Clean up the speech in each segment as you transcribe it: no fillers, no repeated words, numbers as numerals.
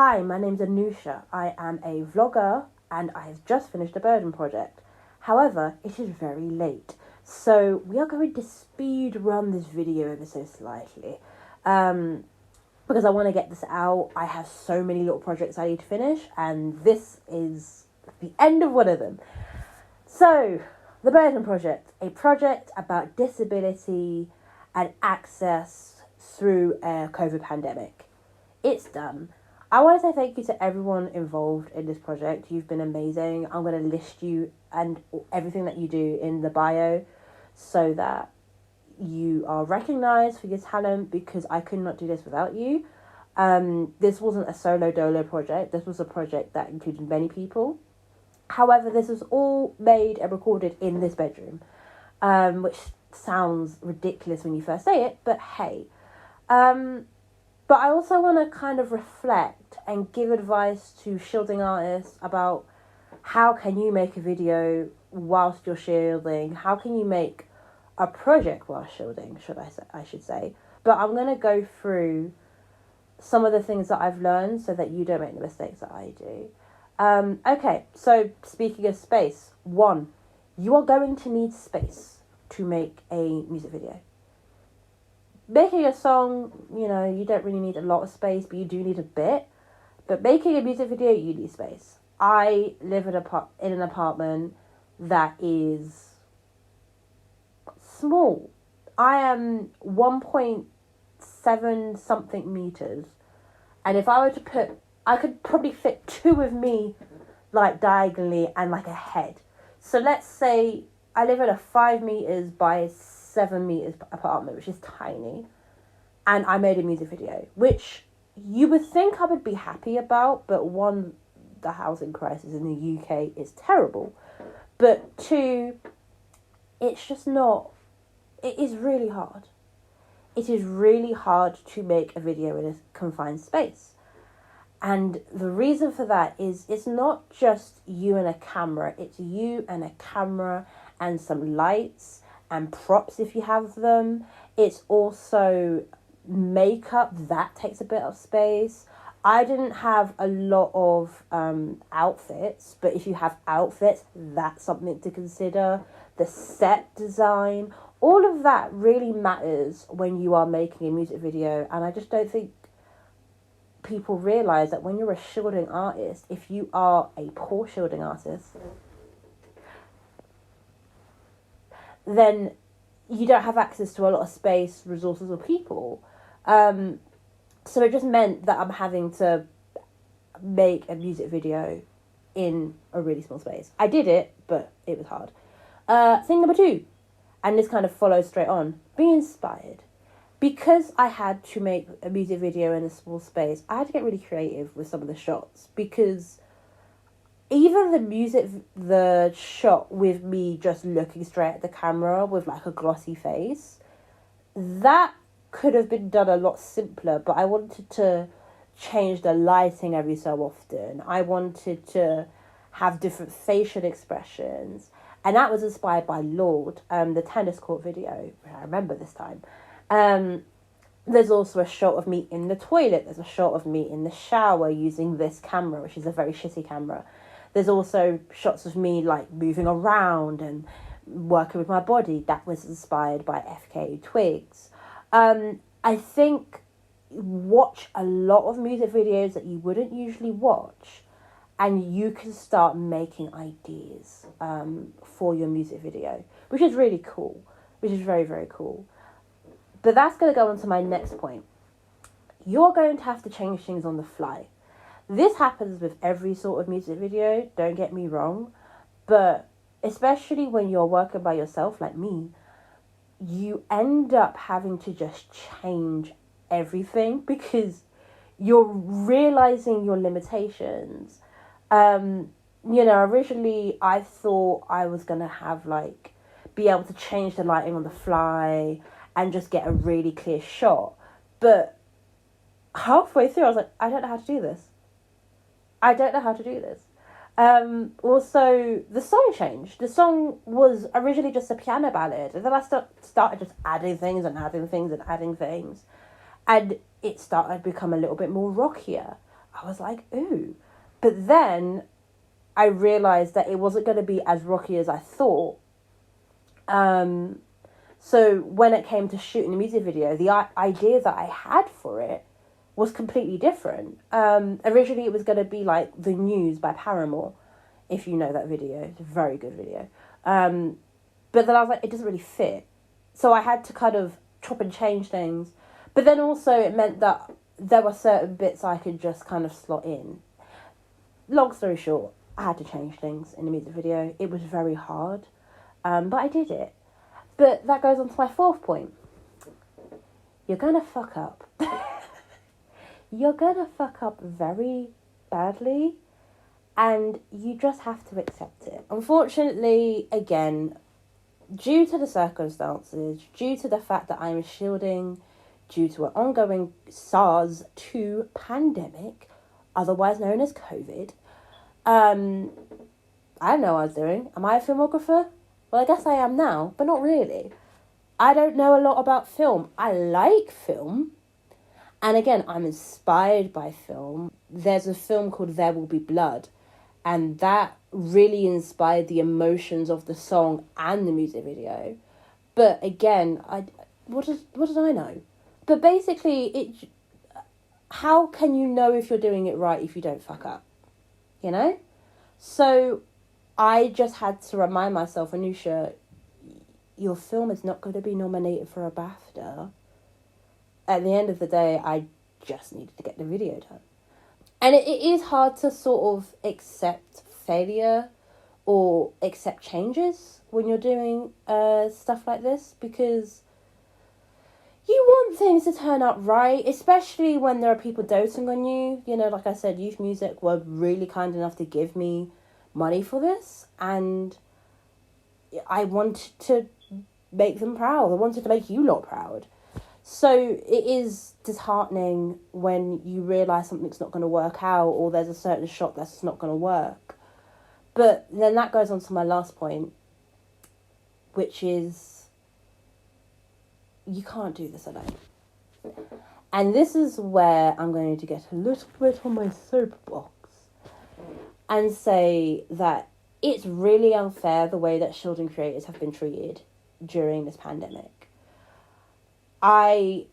Hi, my name's Anusha. I am a vlogger and I have just finished a burden project. However, it is very late, so we are going to speed run this video ever so slightly. Because I want to get this out. I have so many little projects I need to finish, and this is the end of one of them. So, the Burden Project, a project about disability and access through a COVID pandemic. It's done. I want to say thank you to everyone involved in this project. You've been amazing. I'm going to list you and everything that you do in the bio so that you are recognised for your talent, because I could not do this without you. This wasn't a solo dolo project. This was a project that included many people. However, this was all made and recorded in this bedroom, which sounds ridiculous when you first say it, but hey. But I also want to kind of reflect and give advice to shielding artists about how can you make a video whilst you're shielding? How can you make a project while shielding, I should say. But I'm going to go through some of the things that I've learned so that you don't make the mistakes that I do. Okay, so speaking of space, 1, you are going to need space to make a music video. Making a song, you don't really need a lot of space, but you do need a bit. But making a music video, you need space. I live in an apartment that is small. I am 1.7 something meters, and if I were to I could probably fit 2 of me like diagonally and like a head. So let's say I live in a 5 meters by 7 meters apartment, which is tiny, and I made a music video, which you would think I would be happy about, but 1, the housing crisis in the UK is terrible, but 2, it's just not. It is really hard. It is really hard to make a video in a confined space. And the reason for that is it's not just you and a camera. It's you and a camera and some lights and props if you have them. It's also makeup. That takes a bit of space. I didn't have a lot of outfits, but if you have outfits, that's something to consider. The set design, all of that really matters when you are making a music video. And I just don't think people realise that when you're a shielding artist, if you are a poor shielding artist, then you don't have access to a lot of space, resources, or people. So it just meant that I'm having to make a music video in a really small space. I did it, but it was hard. Thing number 2, and this kind of follows straight on, be inspired. Because I had to make a music video in a small space, I had to get really creative with some of the shots, because even the shot with me just looking straight at the camera with like a glossy face, that could have been done a lot simpler, but I wanted to change the lighting every so often. I wanted to have different facial expressions, and that was inspired by Lord, the tennis court video. I remember this time. There's also a shot of me in the toilet. There's a shot of me in the shower using this camera, which is a very shitty camera. There's also shots of me like moving around and working with my body. That was inspired by FK Twigs. I think watch a lot of music videos that you wouldn't usually watch, and you can start making ideas for your music video, which is really cool, which is very, very cool. But that's going to go on to my next point. You're going to have to change things on the fly. This happens with every sort of music video, don't get me wrong, but especially when you're working by yourself like me, you end up having to just change everything because you're realizing your limitations. Originally I thought I was going to have be able to change the lighting on the fly and just get a really clear shot. But halfway through, I was like, I don't know how to do this. Also, the song changed. The song was originally just a piano ballad, and then I started just adding things and adding things and adding things, and it started to become a little bit more rockier. I was like, ooh. But then I realised that it wasn't going to be as rocky as I thought. So when it came to shooting the music video, the idea that I had for it was completely different. Originally it was going to be like The News by Paramore, if you know that video. It's a very good video. But then I was like, it doesn't really fit. So I had to kind of chop and change things. But then also it meant that there were certain bits I could just kind of slot in. Long story short, I had to change things in the music video. It was very hard, but I did it. But that goes on to my fourth point. You're going to fuck up. You're going to fuck up very badly, and you just have to accept it. Unfortunately, again, due to the circumstances, due to the fact that I'm shielding, due to an ongoing SARS-2 pandemic, otherwise known as COVID, I don't know what I was doing. Am I a filmographer? Well, I guess I am now, but not really. I don't know a lot about film. I like film. And again, I'm inspired by film. There's a film called There Will Be Blood. And that really inspired the emotions of the song and the music video. But again, what did I know? But basically, how can you know if you're doing it right if you don't fuck up? You know? So I just had to remind myself, Anusha, your film is not going to be nominated for a BAFTA. At the end of the day, I just needed to get the video done. And it is hard to sort of accept failure or accept changes when you're doing stuff like this, because you want things to turn out right, especially when there are people doting on you. You know, like I said, Youth Music were really kind enough to give me money for this, and I wanted to make them proud. I wanted to make you lot proud. So it is disheartening when you realise something's not going to work out, or there's a certain shot that's not going to work. But then that goes on to my last point, which is you can't do this alone. And this is where I'm going to get a little bit on my soapbox and say that it's really unfair the way that children creators have been treated during this pandemic. I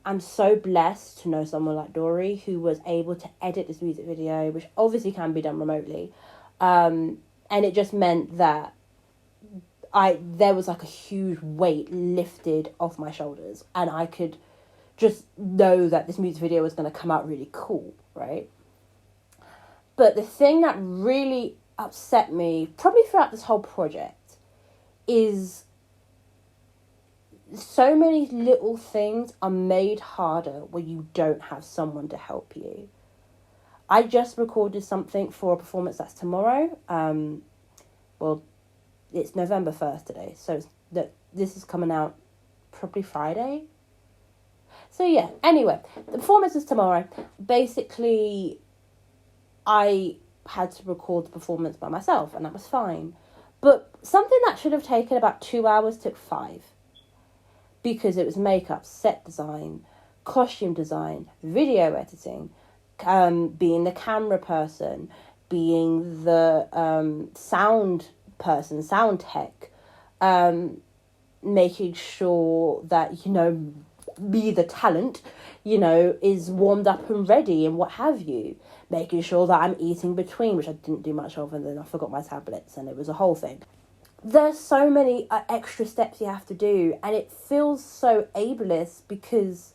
am so blessed to know someone like Dory who was able to edit this music video, which obviously can be done remotely. And it just meant that there was like a huge weight lifted off my shoulders, and I could just know that this music video was going to come out really cool, right? But the thing that really upset me, probably throughout this whole project, is so many little things are made harder when you don't have someone to help you. I just recorded something for a performance that's tomorrow. Well, it's November 1st today, so this is coming out probably Friday. So yeah, anyway, the performance is tomorrow. Basically, I had to record the performance by myself, and that was fine. But something that should have taken about 2 hours took 5. Because it was makeup, set design, costume design, video editing, being the camera person, being the sound person, sound tech, making sure that, me, the talent, is warmed up and ready and what have you. Making sure that I'm eating between, which I didn't do much of, and then I forgot my tablets, and it was a whole thing. There's so many extra steps you have to do, and it feels so ableist because,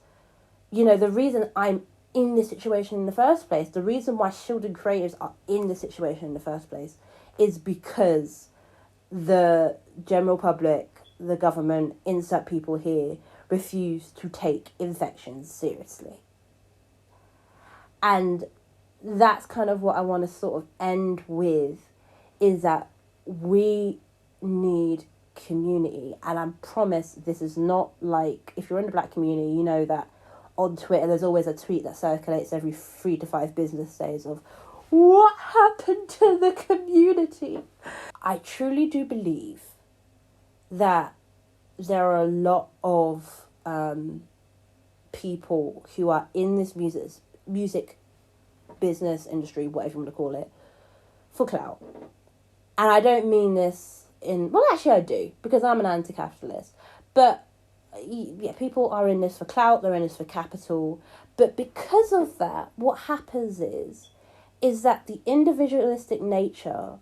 the reason I'm in this situation in the first place, the reason why children creators are in this situation in the first place is because the general public, the government, insert people here, refuse to take infections seriously. And that's kind of what I want to sort of end with, is that we need community. And I promise this is not like, if you're in the Black community, you know that on Twitter there's always a tweet that circulates every 3 to 5 business days of what happened to the community. I truly do believe that there are a lot of people who are in this music business, industry, whatever you want to call it, for clout. And I don't mean this well, actually I do, because I'm an anti-capitalist. But, yeah, people are in this for clout, they're in this for capital. But because of that, what happens is that the individualistic nature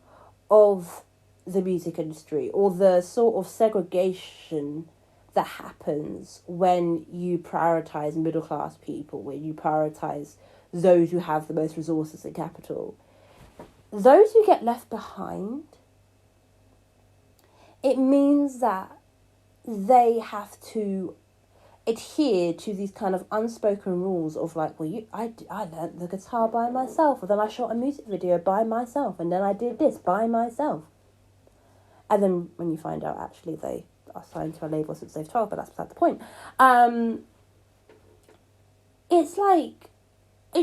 of the music industry, or the sort of segregation that happens when you prioritise middle-class people, when you prioritise those who have the most resources and capital, those who get left behind, it means that they have to adhere to these kind of unspoken rules of like, well, I learnt the guitar by myself, and then I shot a music video by myself, and then I did this by myself. And then when you find out actually they are signed to a label since they've 12, but that's beside the point. It's like,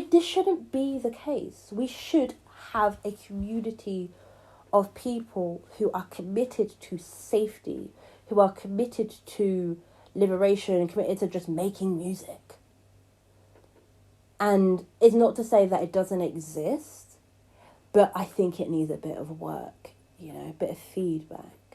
this shouldn't be the case. We should have a community of people who are committed to safety, who are committed to liberation, and committed to just making music. And it's not to say that it doesn't exist, but I think it needs a bit of work, a bit of feedback.